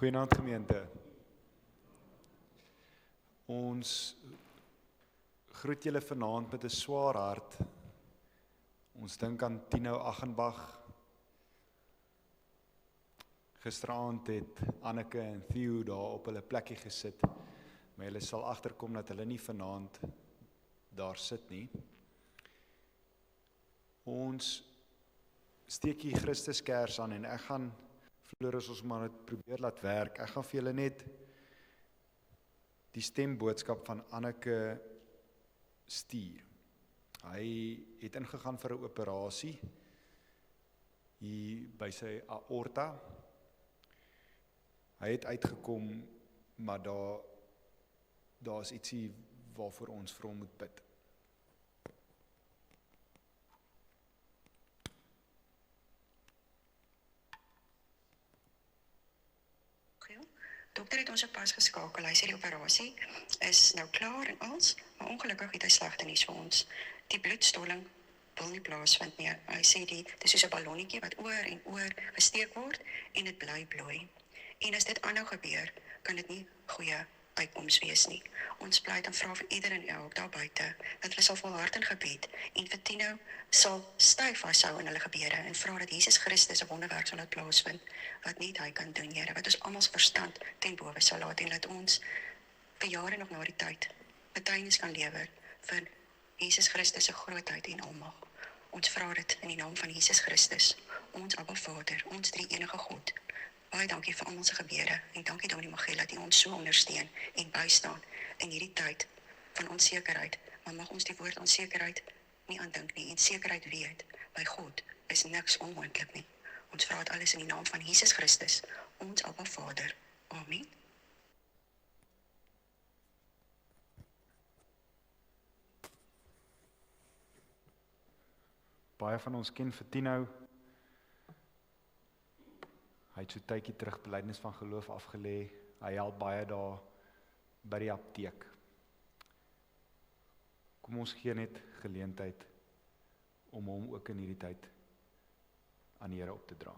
Goeienaand gemeente. Ons groet julle vanaand met 'n swaar hart. Ons dink aan Tino Aghenbach. Gisteraand het Anneke en Theo daar op hulle plekkie gesit, maar julle sal agterkom dat hulle nie vanaand daar sit nie. Ons steek hier Christuskers aan en ek gaan Floris, ons maar dit probeer laat werk. Ek gaan vir julle net die stemboodskap van Anneke stuur. Hy het ingegaan vir 'n operasie hier by sy aorta. Hy het uitgekom, maar daar is ietsie waarvoor ons vir hom moet bid. Dokter het ons op pas geskakel, hy sê die operasie is nou klaar en alles, maar ongelukkig het hy slegte nuus vir ons. Die bloedstolling wil nie plaasvind nie. Hy sê dit is soos 'n ballonnetjie wat oor en oor gesteek word en dit bly bloei. En as dit aanhou gebeur, kan dit nie goeie uitkoms wees nie. Ons pleit en vra vir ieder en elk daar buite, dat hulle sal volhard in gebed en vir Tino sal styf vashou in hulle gebede en vra dat Jesus Christus 'n wonderwerk sal laat plaasvind, wat net hy kan doen, Here, wat ons almal se verstand ten bowe sal laat en laat ons vir jare nog na die tyd betuienis kan lewer vir Jesus Christus se grootheid en almag. Ons vra dit in die naam van Jesus Christus, ons Abba Vader, ons drie enige God. Baie dankie vir almal se gebede en dankie Dominee Maggie dat U ons so ondersteun en bystaan in hierdie tyd van onsekerheid. Maar mag ons die woord onsekerheid nie aandink nie en sekerheid weet, by God is niks onmoontlik nie. Ons vra dit alles in die naam van Jesus Christus, ons Abba Vader. Amen. Baie van ons ken vir Tino. Hy het so tydjie terug belydenis van geloof afgelê. Hy help baie daar by die apteek. Kom ons gee net geleentheid om hom ook in hierdie tyd aan die Here op te dra.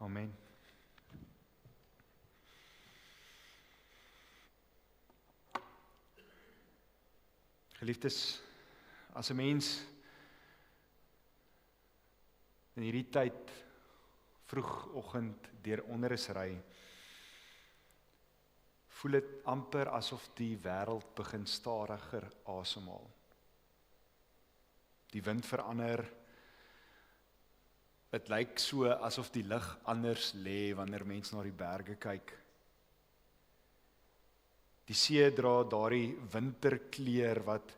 Amen. Geliefdes, as 'n mens in hierdie tyd vroegoggend deur onrus ry, voel dit amper asof die wêreld begin stadiger asemhaal. Die wind verander. Dit lyk so asof die lig anders lê wanneer mens na die berge kyk. Die see dra daardie winterkleur wat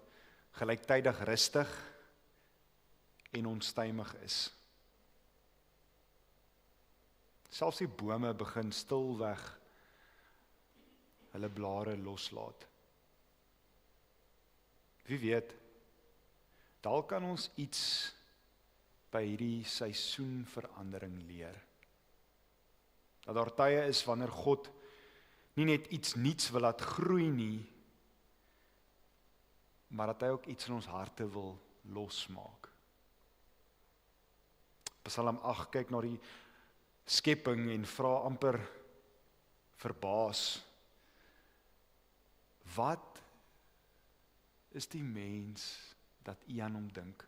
gelyktydig rustig en onstuimig is. Selfs die bome begin stilweg hulle blare loslaat. Wie weet, dalk kan ons iets by hierdie seisoenverandering leer. Dat daar tye is wanneer God nie net iets nuuts wil laat groei nie, maar dat hy ook iets in ons harte wil losmaak. Psalm 8 kyk na die skepping en vra amper verbaas, wat is die mens dat U aan hom dink?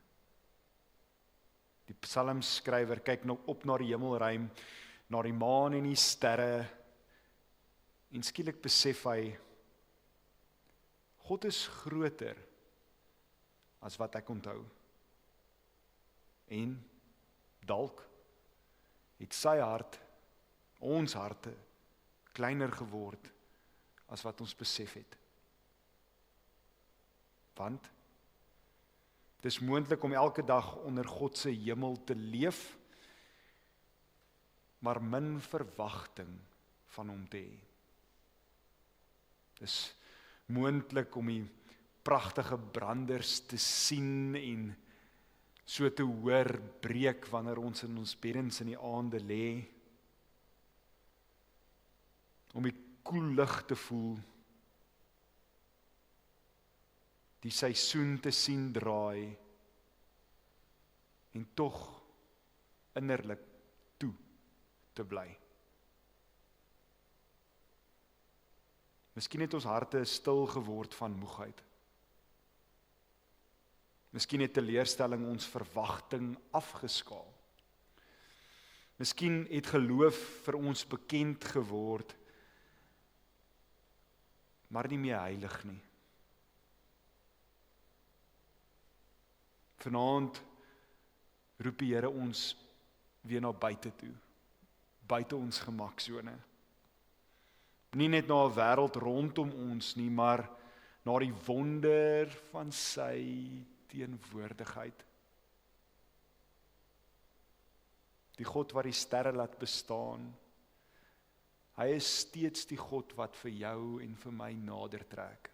Die psalmskrywer kyk nou op na die hemelruim na die maan en die sterre, en skielik besef hy, God is groter as wat ek onthou. En dalk het sy hart, ons harte, kleiner geword as wat ons besef het. Want dit is moontlik om elke dag onder God se hemel te leef, maar min verwagting van hom te hê. Dit is moontlik om die pragtige branders te sien en so te hoor breek wanneer ons in ons beddens in die aande lê, om die koel lug te voel, die seisoen te sien draai, en tog innerlik toe te bly. Miskien het ons harte stil geword van moegheid. Miskien het teleurstelling ons verwagting afgeskaal. Miskien het geloof vir ons bekend geword, maar nie meer heilig nie. Vanaand roep die Here ons weer na buite toe, buite ons gemaksone. Nie net na 'n wêreld rondom ons nie, maar na die wonder van sy teenwoordigheid. Die God wat die sterre laat bestaan, hy is steeds die God wat vir jou en vir my nader trek.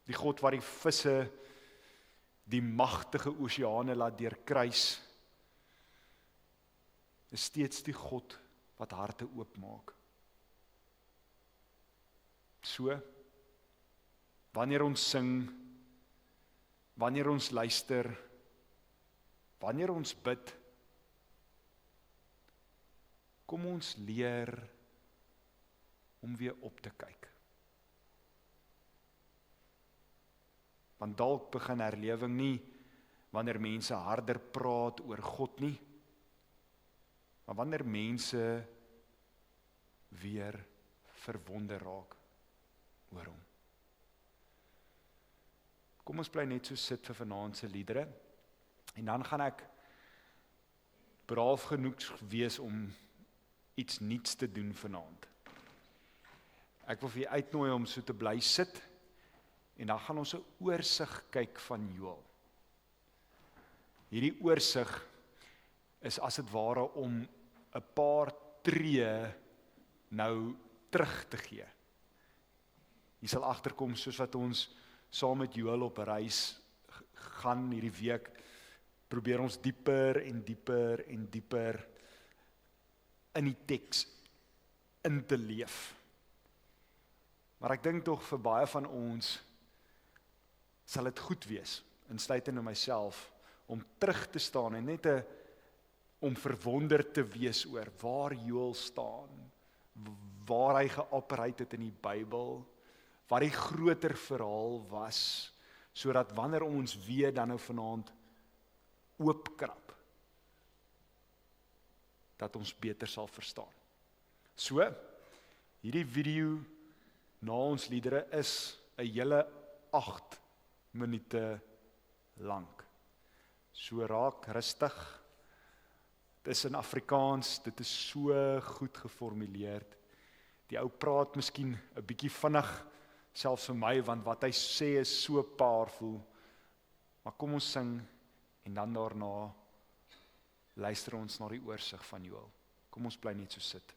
Die God wat die visse, die magtige oseane laat deurkruis, is steeds die God wat harte oopmaak. So, wanneer ons sing, wanneer ons luister, wanneer ons bid, kom ons leer om weer op te kyk. Want dalk begin herlewing nie wanneer mense harder praat oor God nie, maar wanneer mense weer verwonder raak oor hom. Kom ons bly net so sit vir vanaand se liedere, en dan gaan ek braaf genoeg wees om iets nuuts te doen vanaand. Ek wil vir julle uitnooi om so te bly sit, en dan gaan ons 'n oorsig kyk van Joël. Hierdie oorsig is as dit ware om 'n paar tree nou terug te gee. Jy sal agterkom soos wat ons saam met Joël op reis gaan hierdie week, probeer ons dieper en dieper en dieper in die teks in te leef. Maar ek dink tog vir baie van ons sal dit goed wees, insluitend in myself, om terug te staan en net om verwonderd te wees oor waar Joël staan, waar hy geoperate het in die Bybel, wat die groter verhaal was, sodat wanneer ons weer dan nou vanaand oopkrap, dat ons beter sal verstaan. So, hierdie video na ons liedere is 'n hele 8 minute lank. So raak rustig. Dit is in Afrikaans, dit is so goed geformuleer. Die ou praat miskien 'n bietjie vinnig, selfs vir my, want wat hy sê is so powerful. Maar kom ons sing, en dan daarna luister ons na die oorsig van Joël. Kom ons bly net so sit.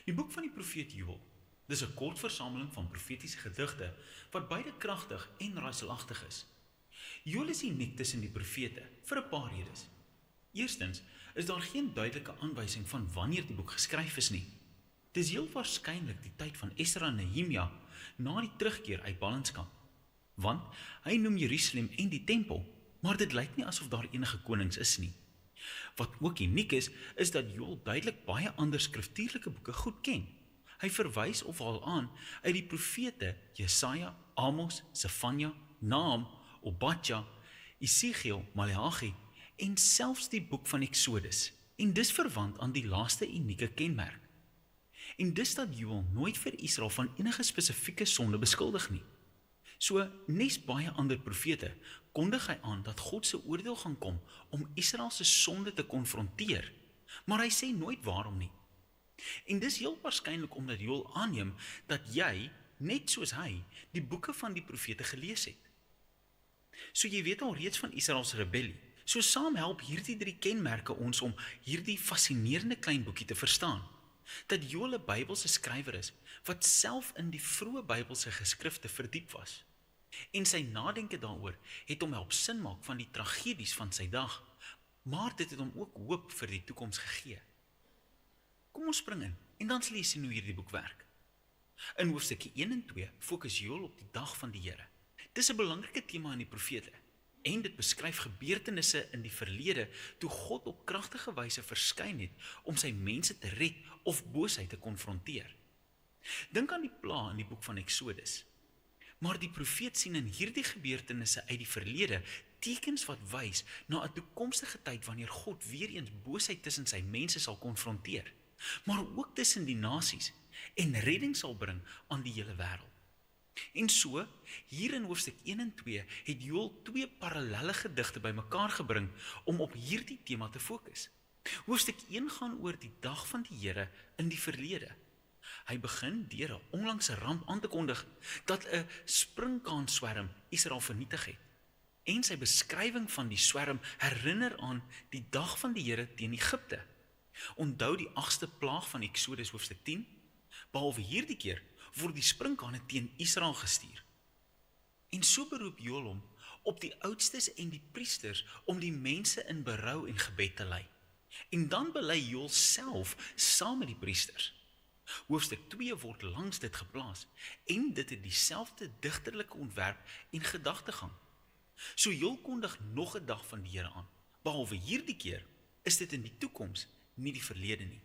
Die boek van die profeet Joël, dis 'n kort versameling van profetiese gedigte wat beide kragtig en raaiselagtig is. Joël is uniek tussen die profete vir 'n paar redes. Eerstens is daar geen duidelike aanwysing van wanneer die boek geskryf is nie. Dis heel waarskynlik die tyd van Esra en Nehemia na die terugkeer uit ballingskap. Want hy noem Jerusalem en die tempel, maar dit lyk nie asof daar enige konings is nie. Wat ook uniek is dat Joël duidelik baie ander skriftuurlike boeke goed ken. Hy verwys of haal aan uit die profete Jesaja, Amos, Sefanja, Naam, Obadja, Esegiel, Maleagi en selfs die boek van Exodus. En dis verwant aan die laaste unieke kenmerk. En dis dat Joël nooit vir Israel van enige spesifieke sonde beskuldig nie. So, nes baie ander profete, kondig hy aan dat God se oordeel gaan kom om Israel se sonde te konfronteer, maar hy sê nooit waarom nie. En dis heel waarskynlik omdat Joël aanneem dat jy, net soos hy, die boeke van die profete gelees het. So jy weet al reeds van Israel se rebellie. So saam help hierdie 3 kenmerke ons om hierdie fascinerende klein boekie te verstaan. Dat Joël 'n Bybelse skrywer is, wat self in die vroeë Bybelse geskrifte verdiep was. En sy nadenke daaroor het hom help sin maak van die tragedies van sy dag, maar dit het hom ook hoop vir die toekoms gegee. Kom ons spring in, en dan sal jy sien hoe hierdie boek werk. In hoofstukke 1 en 2 fokus Joël op die dag van die Here. Dis 'n belangrike tema in die profete, en dit beskryf gebeurtenisse in die verlede toe God op kragtige wyse verskyn het om sy mense te red of boosheid te konfronteer. Dink aan die pla in die boek van Exodus. Maar die profeet sien in hierdie gebeurtenisse uit die verlede tekens wat wys na 'n toekomstige tyd wanneer God weer eens boosheid tussen sy mense sal konfronteer, maar ook tussen die nasies en redding sal bring aan die hele wêreld. En so, hier in hoofstuk 1 en 2 het Joël 2 parallelle gedigte bymekaar gebring om op hierdie tema te fokus. Hoofstuk 1 gaan oor die dag van die Here in die verlede. Hy begin deur 'n onlangse ramp aan te kondig dat 'n springkaanswerm Israel vernietig het. En sy beskrywing van die swerm herinner aan die dag van die Here teen Egipte. Onthou die 8ste plaag van Exodus hoofstuk 10? Behalwe hierdie keer word die springkane teen Israel gestuur. En so beroep Joël hom op die oudstes en die priesters om die mense in berou en gebed te lei. En dan bely Joël self saam met die priesters. Hoofstuk 2 word langs dit geplaas en dit het dieselfde digterlike ontwerp en gedagtegang. So Joël kondig nog 'n dag van die Here aan. Behalwe hierdie keer is dit in die toekoms, nie die verlede nie.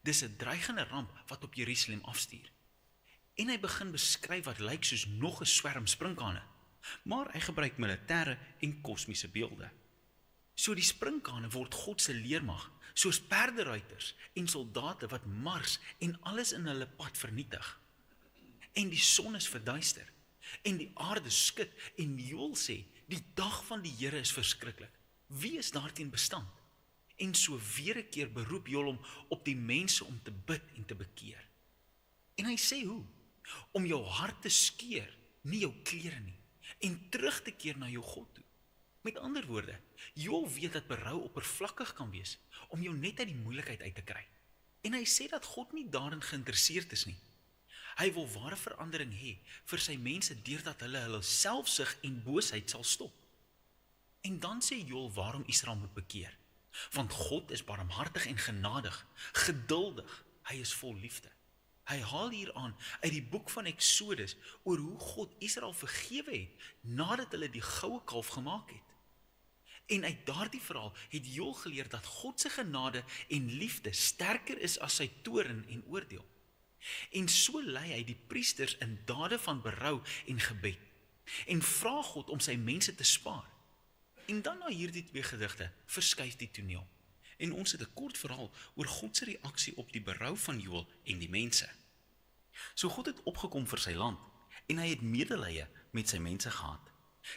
Dis 'n dreigende ramp wat op Jerusalem afstuur. En hy begin beskryf wat lyk soos nog 'n swerm springkane, maar hy gebruik militêre en kosmiese beelde. So die springkane word God se leermag, soos perderuiters en soldate wat mars en alles in hulle pad vernietig. En die son is verduister, en die aarde skud, en Joël sê, die dag van die Here is verskriklik. Wie is daarteen bestand? En so weer 'n keer beroep Joël hom op die mense om te bid en te bekeer. En hy sê hoe? Om jou hart te skeer, nie jou klere nie, en terug te keer na jou God toe. Met ander woorde, Joël weet dat berou oppervlakkig kan wees, om jou net uit die moeilikheid uit te kry. En hy sê dat God nie daarin geïnteresseerd is nie. Hy wil ware verandering hê vir sy mense deurdat hulle selfsug en boosheid sal stop. En dan sê Joël waarom Israel moet bekeer. Want God is barmhartig en genadig, geduldig, hy is vol liefde. Hy haal hier aan uit die boek van Exodus oor hoe God Israel vergewe het nadat hulle die goue kalf gemaak het. En uit daardie verhaal het Joël geleer dat God se genade en liefde sterker is as sy toorn en oordeel. En so lei hy die priesters in dade van berou en gebed en vra God om sy mense te spaar. En dan na hierdie 2 gedigte verskuif die toneel. En ons het 'n kort verhaal oor God se reaksie op die berou van Joël en die mense. So God het opgekom vir sy land en hy het medelee met sy mense gehad.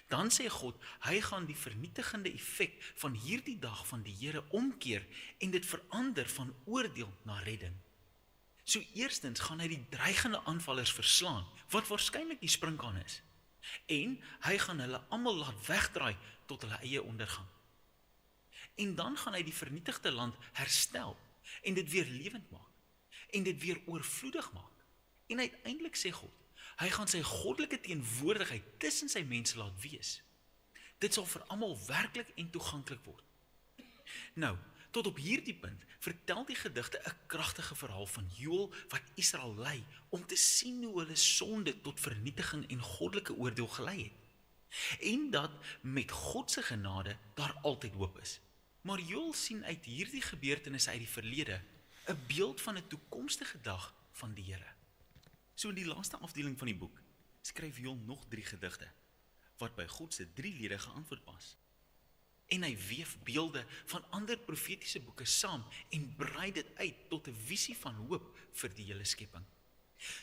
Dan sê God, hy gaan die vernietigende effek van hierdie dag van die Here omkeer en dit verander van oordeel na redding. So eerstens gaan hy die dreigende aanvallers verslaan, wat waarskynlik die springkane is. En hy gaan hulle almal laat wegdraai tot hulle eie ondergang. En dan gaan hy die vernietigde land herstel en dit weer lewend maak. en dit weer oorvloedig maak. En uiteindelik sê God, hy gaan sy goddelike teenwoordigheid tussen sy mense laat wees. Dit sal vir almal werklik en toeganklik word. Nou, tot op hierdie punt vertel die gedigte 'n kragtige verhaal van Joël wat Israel lei om te sien hoe hulle sonde tot vernietiging en goddelike oordeel gelei het. En dat met God se genade daar altyd hoop is. Maar Joël sien uit hierdie gebeurtenisse uit die verlede 'n beeld van 'n toekomstige dag van die Here. So in die laaste afdeling van die boek skryf Joël nog 3 gedigte wat by God se 3-ledige antwoord pas. En hy weef beelde van ander profetiese boeke saam en brei dit uit tot 'n visie van hoop vir die hele skepping.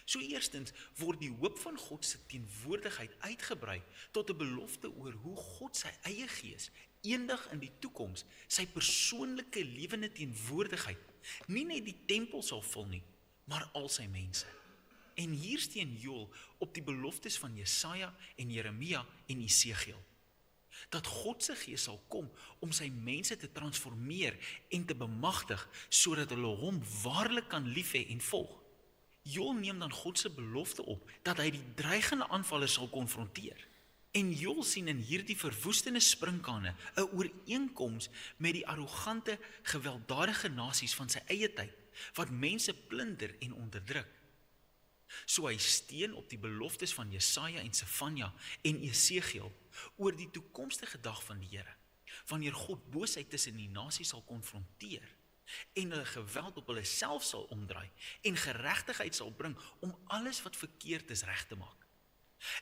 So eerstens word die hoop van God se teenwoordigheid uitgebrei tot 'n belofte oor hoe God sy eie gees eendag in die toekoms sy persoonlike lewende teenwoordigheid nie net die tempel sal vul nie, maar al sy mense. En hier steun Joël op die beloftes van Jesaja en Jeremia en Esegiel. Dat God se gees sal kom om sy mense te transformeer en te bemagtig sodat hulle hom waarlik kan lief hê en volg. Joël neem dan God se belofte op dat hy die dreigende aanvallers sal konfronteer. En Joël sien in hierdie verwoestende sprinkane 'n ooreenkoms met die arrogante, gewelddadige nasies van sy eie tyd wat mense plunder en onderdruk. So hy steun op die beloftes van Jesaja en Sefanja en Esegiel oor die toekomstige dag van die Here, wanneer God boosheid tussen die nasies sal konfronteer en hulle geweld op hulle self sal omdraai en geregtigheid sal bring om alles wat verkeerd is reg te maak.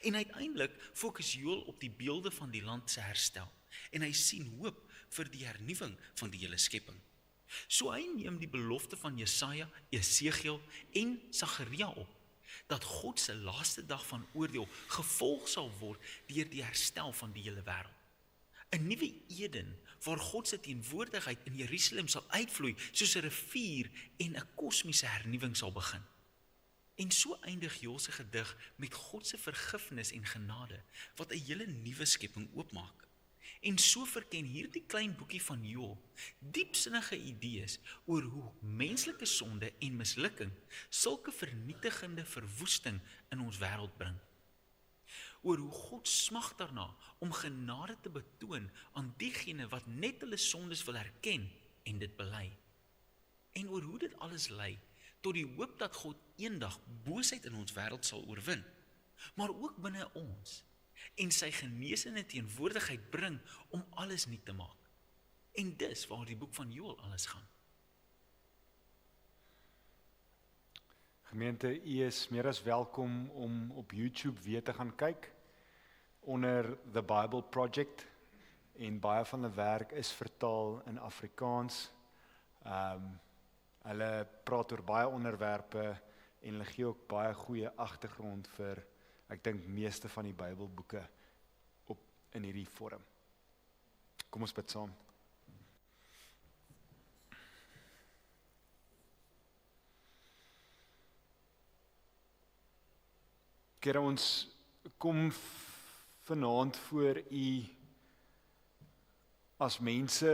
En uiteindelik fokus Joël op die beelde van die land se herstel en hy sien hoop vir die hernuwing van die hele skepping. So hy neem die belofte van Jesaja, Esegiel en Sagaria op, dat God se laaste dag van oordeel gevolg sal word deur die herstel van die hele wêreld. 'n Nuwe Eden waar God se teenwoordigheid in Jerusalem sal uitvloei soos 'n rivier en 'n kosmiese hernuwing sal begin. En so eindig Joël se gedig met God se vergifnis en genade wat 'n hele nuwe skepping oopmaak. En so verken hierdie klein boekie van Joël diepsinnige idees oor hoe menslike sonde en mislukking sulke vernietigende verwoesting in ons wêreld bring. Oor hoe God smag daarna om genade te betoon aan diegene wat net hulle sondes wil erken en dit bely. En oor hoe dit alles lei tot die hoop dat God eendag boosheid in ons wêreld sal oorwin, maar ook binne ons, en sy genesende teenwoordigheid bring om alles nuut te maak. En dis waar die boek van Joël alles gaan. Gemeente, u is meer as welkom om op YouTube weer te gaan kyk onder The Bible Project en baie van hulle werk is vertaal in Afrikaans. Hulle praat oor baie onderwerpe en hulle gee ook baie goeie agtergrond vir, ek dink, meeste van die Bybelboeke in hierdie vorm. Kom ons bid saam. Here, ons kom vanaand voor u as mense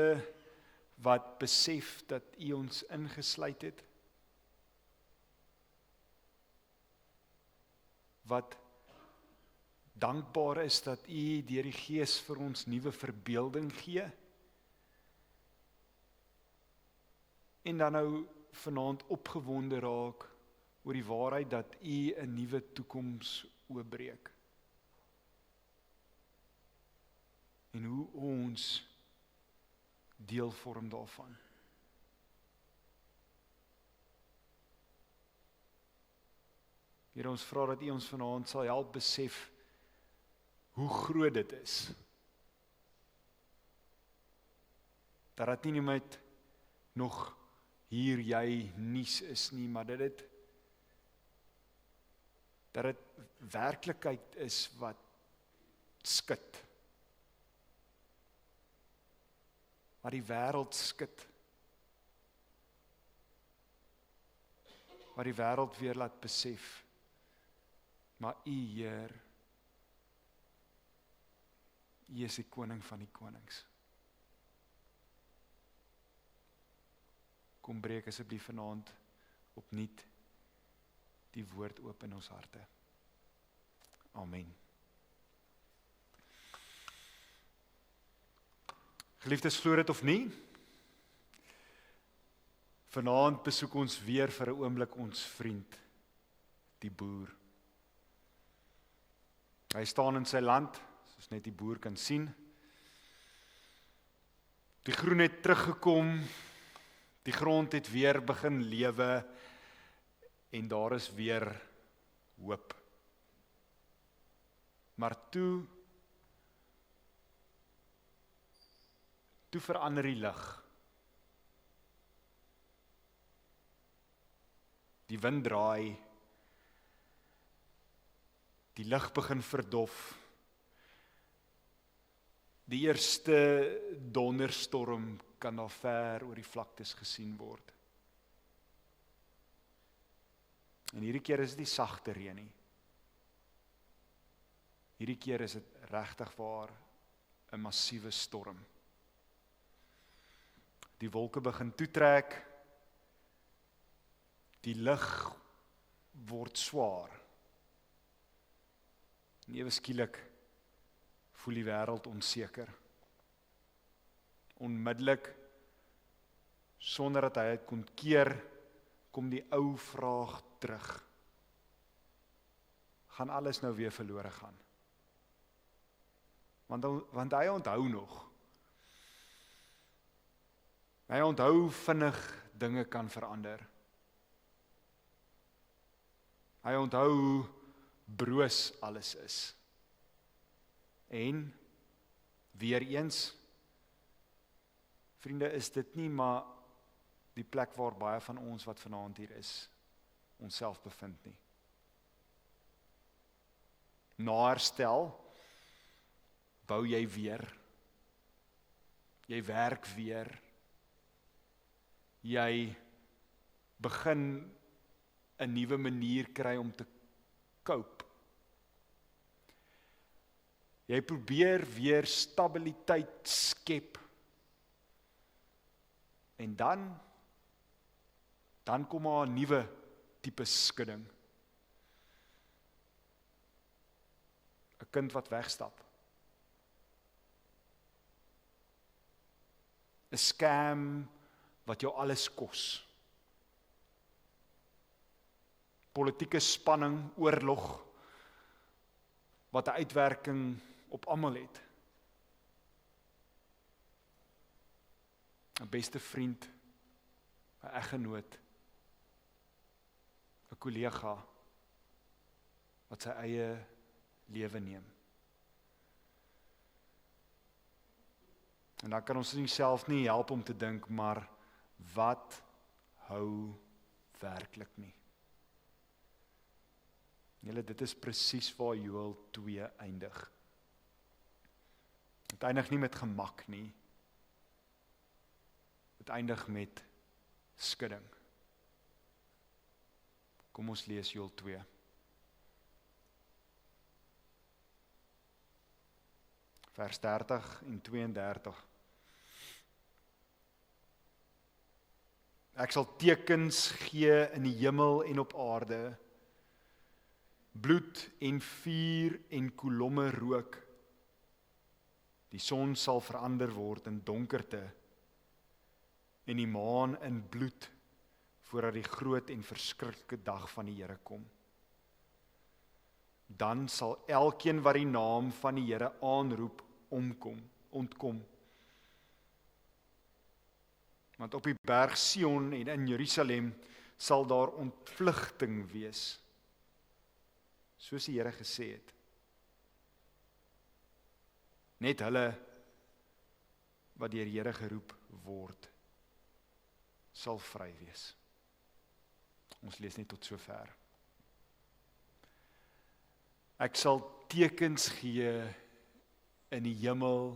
wat besef dat u ons ingesluit het, wat dankbaar is dat u deur die Gees vir ons nuwe verbeelding gee, en dan nou vanaand opgewonde raak oor die waarheid dat u 'n nuwe toekoms oopbreek. En hoe ons deel vorm daarvan. Here, ons vra dat u ons vanaand sal help besef hoe groot dit is. Dat dit nie net nog hier jy nuus is nie, maar dat dit werklikheid is wat skud. Wat die wêreld skud. Wat die wêreld weer laat besef. Maar u, Heer, u is die koning van die konings. Kom breek asseblief vanaand opnuut die woord oop in ons harte. Amen. Geliefdes, glo dit of nie, vanaand besoek ons weer vir 'n oomblik ons vriend, die boer. Hy staan in sy land, soos net die boer kan sien. Die groen het teruggekom, die grond het weer begin lewe, en daar is weer hoop. Maar toe verander die lig. Die wind draai, die lig begin verdof. Die eerste donderstorm kan daar ver oor die vlaktes gesien word. En hierdie keer is dit nie sagte reën nie. Hierdie keer is dit regtig waar 'n massiewe storm. Die wolke begin toetrek, die lug word swaar. En ewe skielik voel die wêreld onseker. Onmiddellik, sonder dat hy het kon keer, kom die ou vraag terug. Gaan alles nou weer verlore gaan? Want hy onthou nog. Hy onthou vinnig dinge kan verander. Hy onthou hoe broos alles is. En, weer eens, vriende, is dit nie maar die plek waar baie van ons wat vanaand hier is, onsself bevind nie. Na herstel, bou jy weer. Jy werk weer. Jy begin 'n nuwe manier kry om te cope. Jy probeer weer stabiliteit skep. En dan kom daar 'n nuwe tipe skudding. 'n Kind wat wegstap. 'n Scam wat jou alles kos. Politieke spanning, oorlog, wat 'n uitwerking op almal het. 'n Beste vriend, 'n eggenoot, 'n kollega, wat sy eie lewe neem. En dan kan ons self nie help om te dink, maar wat hou werklik nie? Julle, dit is presies waar Joël 2 eindig. Het eindig nie met gemak nie. Het eindig met skudding. Kom ons lees Joël 2. Vers 30 en 32. Ek sal tekens gee in die hemel en op aarde, bloed en vuur en kolomme rook. Die son sal verander word in donkerte en die maan in bloed, voordat die groot en verskriklike dag van die Here kom. Dan sal elkeen wat die naam van die Here aanroep, ontkom. Want op die berg Sion en in Jerusalem sal daar ontvlugting wees, soos die Here gesê het. Net hulle wat deur die Here geroep word, sal vry wees. Ons lees net tot sover. Ek sal tekens gee in die hemel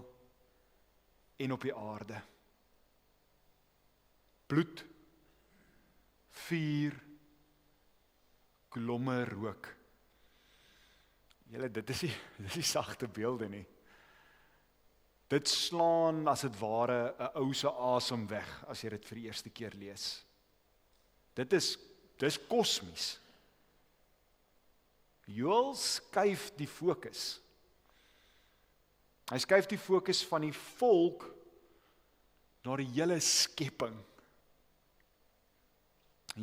en op die aarde. Bloed, vuur, kolomme rook. Julle, dit is nie sagte beelde nie. Dit slaan as dit ware 'n ou se asem weg as jy dit vir die eerste keer lees. Dit Dis kosmies. Joël skuif die fokus. Hy skuif die fokus van die volk na die hele skepping.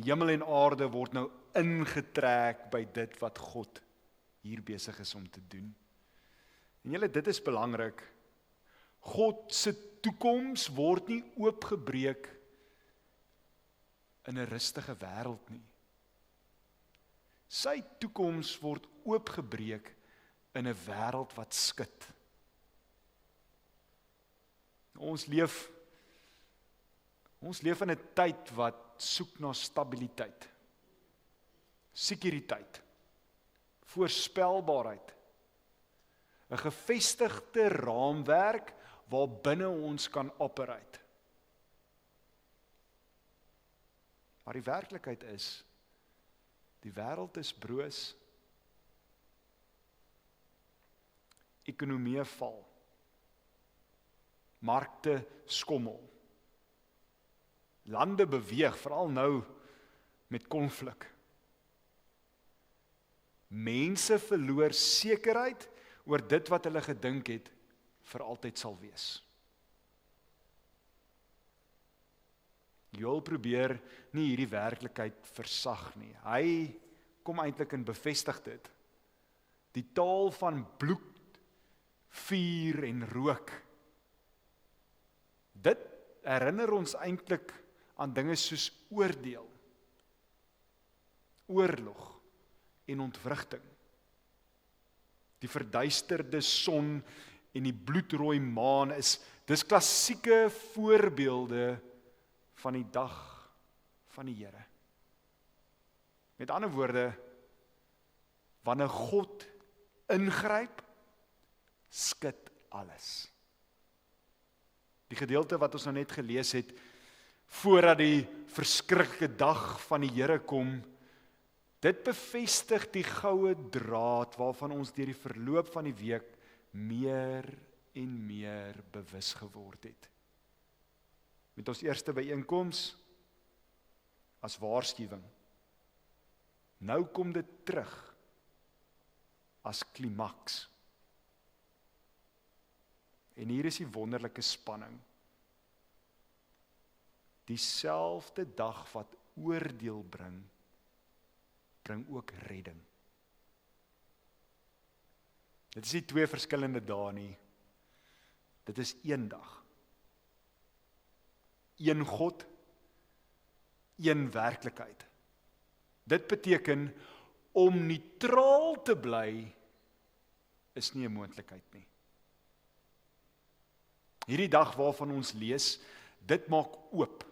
Hemel en aarde word nou ingetrek by dit wat God hier besig is om te doen. En julle, dit is belangrik. God se toekoms word nie oopgebreek in 'n rustige wêreld nie. Sy toekoms word oopgebreek in 'n wêreld wat skud. Ons leef in 'n tyd wat soek na stabiliteit, sekuriteit, voorspelbaarheid, 'n gevestigde raamwerk waarbinne ons kan operate. Maar die werklikheid is, die wêreld is broos, ekonomie val, markte skommel, lande beweeg, veral nou met konflik. Mense verloor sekerheid oor dit wat hulle gedink het vir altyd sal wees. Joël probeer nie hierdie werklikheid versag nie. Hy kom eintlik en bevestig dit. Die taal van bloed, vuur en rook. Dit herinner ons eintlik aan dinge soos oordeel, oorlog en ontwrigting. Die verduisterde son en die bloedrooi maan dis klassieke voorbeelde van die dag van die Here. Met ander woorde, wanneer God ingryp, skud alles. Die gedeelte wat ons nou net gelees het, voordat die verskriklike dag van die Here kom, dit bevestig die goue draad waarvan ons deur die verloop van die week meer en meer bewus geword het. Met ons eerste byeenkoms as waarskuwing. Nou kom dit terug as klimaks. En hier is die wonderlike spanning. Dieselfde dag wat oordeel bring ook redding. Dit is nie twee verskillende dae nie. Dit is een dag. Een God, een werklikheid. Dit beteken om neutraal te bly is nie 'n moontlikheid nie. Hierdie dag waarvan ons lees, dit maak oop.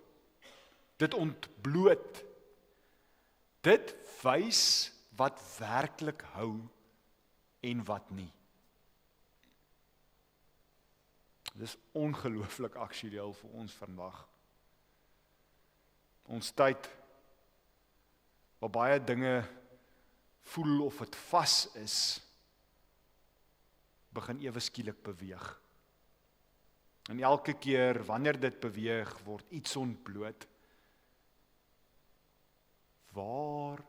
Dit ontbloot. Dit wys wat werklik hou en wat nie. Dit is ongelooflik aktueel vir ons vandag. Ons tyd, waar baie dinge voel of het vas is, begin ewe skielik beweeg. En elke keer wanneer dit beweeg, word iets ontbloot. Waar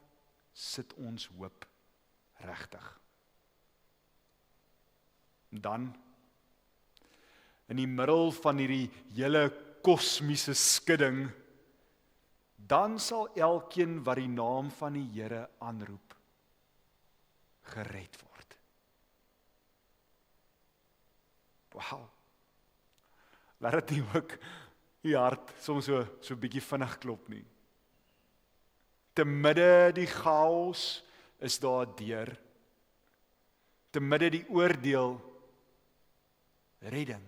sit ons hoop regtig? Dan, in die middel van hierdie hele kosmiese skudding, dan sal elkeen wat die naam van die Here aanroep, gered word. Wow. Laat dit nie ook die hart soms so 'n bietjie vinnig klop nie. Te midde die chaos is daar 'n deur. Te midde die oordeel, redding.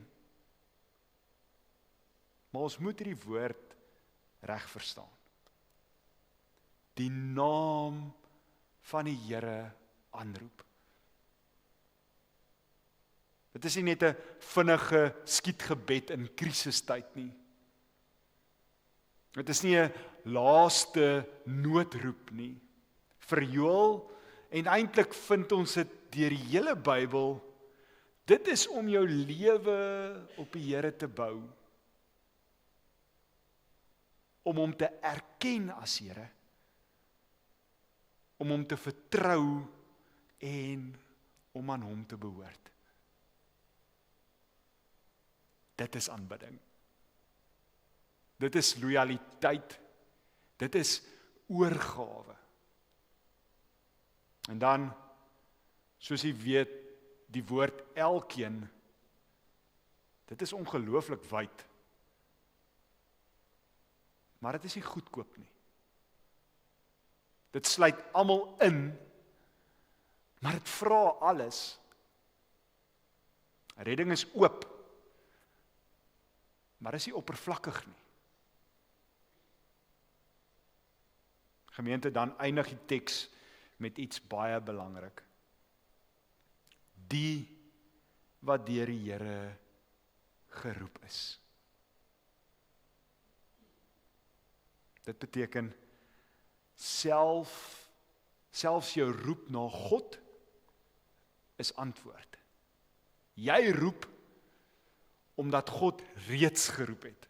Maar ons moet hierdie woord reg verstaan. Die naam van die Here aanroep. Dit is nie net 'n vinnige skietgebed in krisistyd nie. Dit is nie 'n laaste noodroep nie. Vir Joël, en eintlik vind ons dit deur die hele Bybel, dit is om jou lewe op die Here te bou. Om hom te erken as Here. om hom te vertrou en om aan hom te behoort. Dit is aanbidding. Dit is loyaliteit. Dit is oorgawe. En dan, soos jy weet, die woord elkeen, dit is ongelooflik wyd. Maar dit is nie goedkoop nie. Dit sluit almal in, maar dit vra alles. Redding is oop, maar is nie oppervlakkig nie. Gemeente, dan eindig die teks met iets baie belangrik. Die wat deur die Here geroep is. Dit beteken selfs jou roep na God is antwoord. Jy roep omdat God reeds geroep het.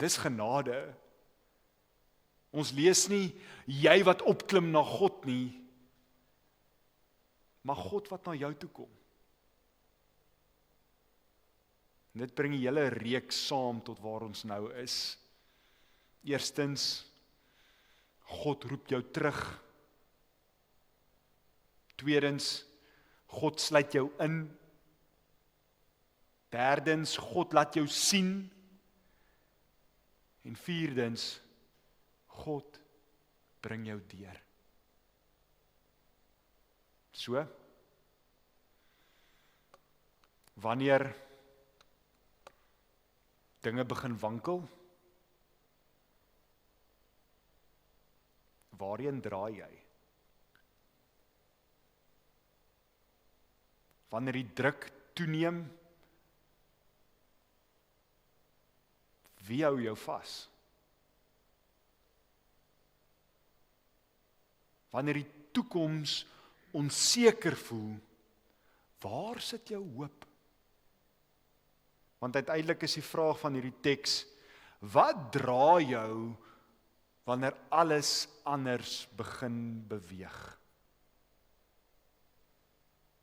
Dis genade. Ons lees nie jy wat opklim na God nie, maar God wat na jou toe kom. En dit bring die hele reeks saam tot waar ons nou is. Eerstens, God roep jou terug. Tweedens, God sluit jou in. Derdens, God laat jou sien. En vierdens, God bring jou deur. So, wanneer dinge begin wankel, waarheen draai jy? Wanneer die druk toeneem, wie hou jou vas? Wanneer die toekoms onseker voel, waar sit jou hoop? Want uiteindelik is die vraag van hierdie teks, wat dra jou wanneer alles anders begin beweeg?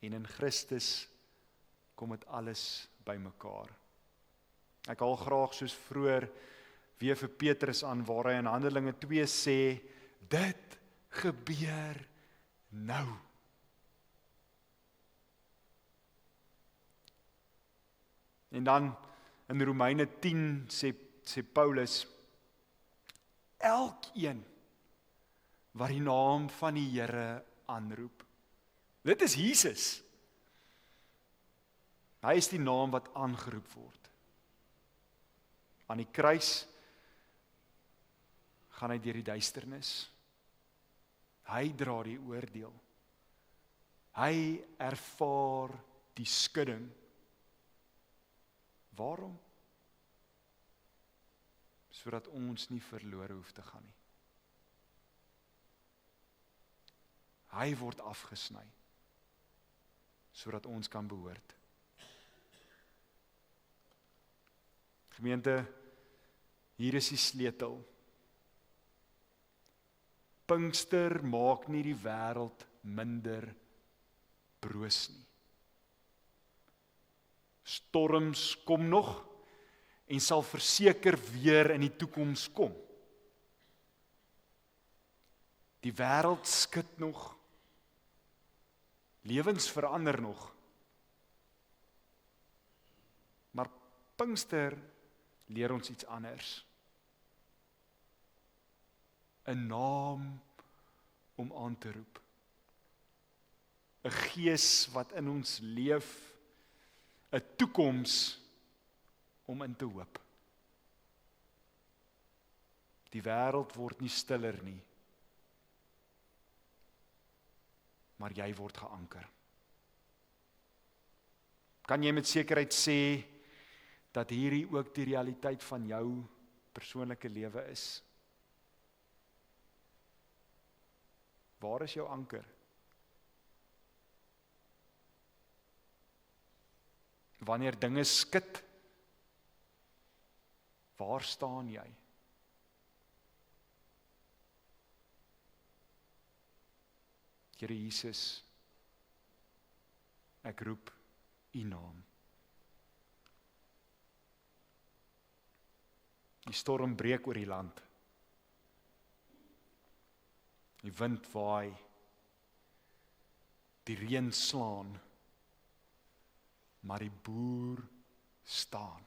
En in Christus kom dit alles bymekaar. Ek haal graag soos vroeër weer vir Petrus aan, waar hy in Handelinge 2 sê, dit gebeur nou. En dan in Romeine 10 sê Paulus, elkeen wat die naam van die Here aanroep. Dit is Jesus. Hy is die naam wat aangeroep word. Aan die kruis gaan hy deur die duisternis. Hy dra die oordeel. Hy ervaar die skudding. Waarom? Sodat ons nie verlore hoef te gaan nie. Hy word afgesny, sodat ons kan behoort. Gemeente, hier is die sleutel. Pinkster maak nie die wêreld minder broos nie. Storms kom nog en sal verseker weer in die toekoms kom. Die wêreld skud nog. Lewens verander nog. Maar Pinkster leer ons iets anders. 'n naam om aan te roep. 'n gees wat in ons leef, 'n toekoms om in te hoop. Die wêreld word nie stiller nie, maar jy word geanker. Kan jy met sekerheid sê dat hierdie ook die realiteit van jou persoonlike lewe is? Waar is jou anker? Wanneer dinge skud, waar staan jy? Here Jesus, ek roep U naam. Die storm breek oor die land. Die wind waai, die reën slaan, maar die boer staan.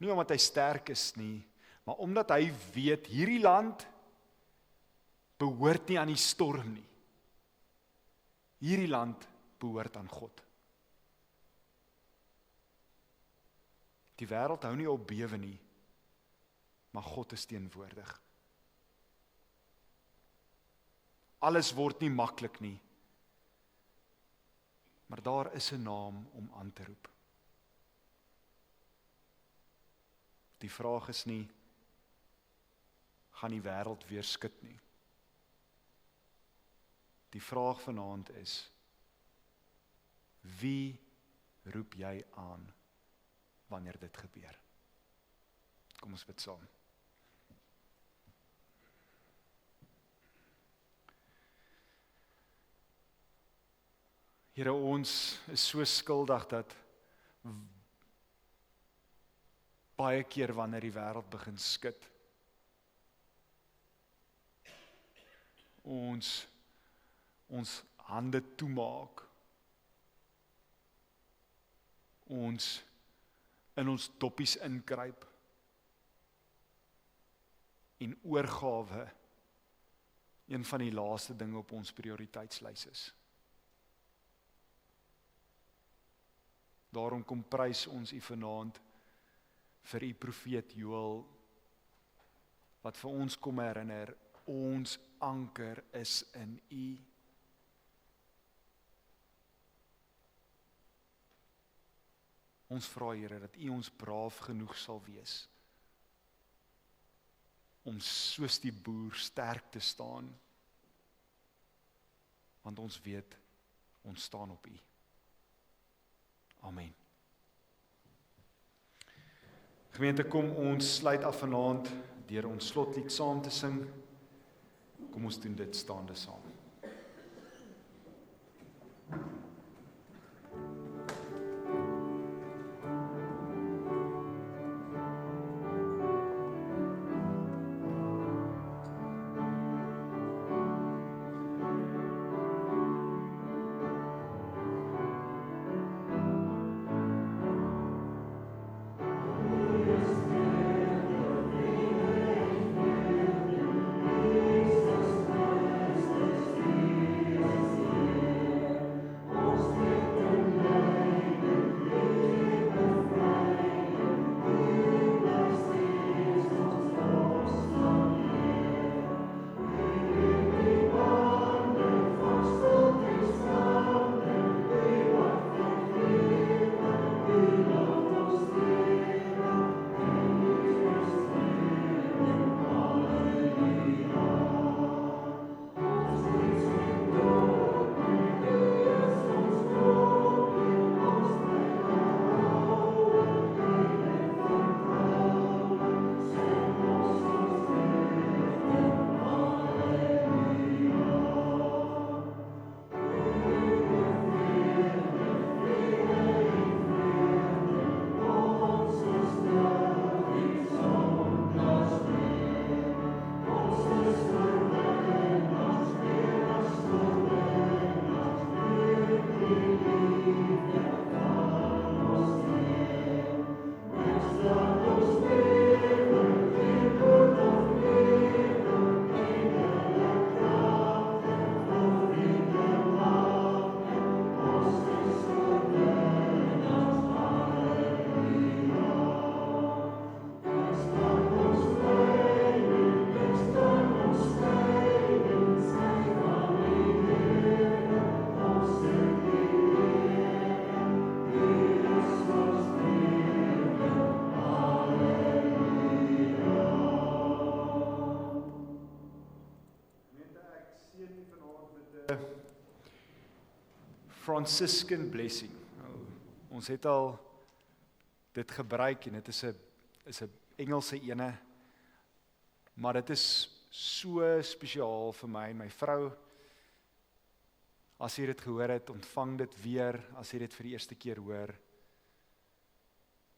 Nie omdat hy sterk is nie, maar omdat hy weet, hierdie land behoort nie aan die storm nie. Hierdie land behoort aan God. Die wêreld hou nie op bewe nie, maar God is teenwoordig. Alles word nie maklik nie, maar daar is 'n naam om aan te roep. Die vraag is nie, gaan die wêreld weer skud nie. Die vraag vanaand is, wie roep jy aan wanneer dit gebeur? Kom ons bid saam. Here, ons is so skuldig dat baie keer wanneer die wêreld begin skud, ons hande toemaak, ons in ons doppies inkruip en oorgawe een van die laaste dinge op ons prioriteitslys is. Daarom kom prys ons U vanaand vir U profeet Joël, wat vir ons kom herinner, ons anker is in U. Ons vra, Here, dat U ons braaf genoeg sal wees om soos die boer sterk te staan, want ons weet, ons staan op U. Amen. Gemeente, kom ons sluit af vanaand deur ons slotlied saam te sing. Kom ons doen dit staande saam. Franciscan blessing. Nou, ons het al dit gebruik en dit is 'n Engelse ene, maar dit is so spesiaal vir my en my vrou. As jy dit gehoor het, ontvang dit weer. As jy dit vir die eerste keer hoor,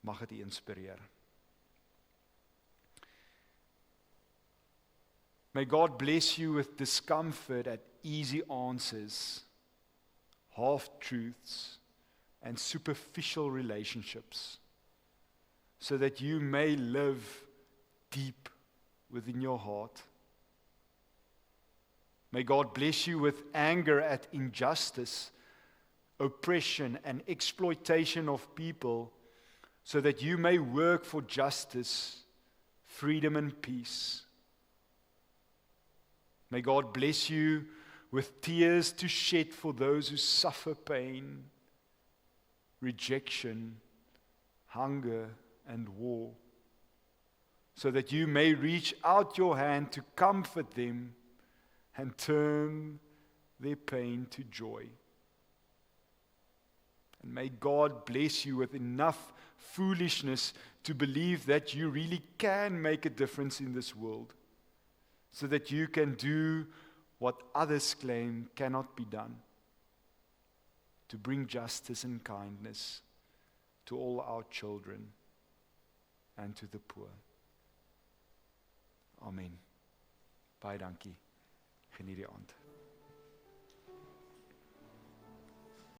mag dit u inspireer. May God bless you with discomfort at easy answers, half-truths, and superficial relationships, so that you may live deep within your heart. May God bless you with anger at injustice, oppression, and exploitation of people, so that you may work for justice, freedom, and peace. May God bless you with tears to shed for those who suffer pain, rejection, hunger, and war, so that you may reach out your hand to comfort them and turn their pain to joy. And may God bless you with enough foolishness to believe that you really can make a difference in this world, so that you can do what others claim cannot be done, to bring justice and kindness to all our children and to the poor. Amen. Baie dankie. Geniet die aand.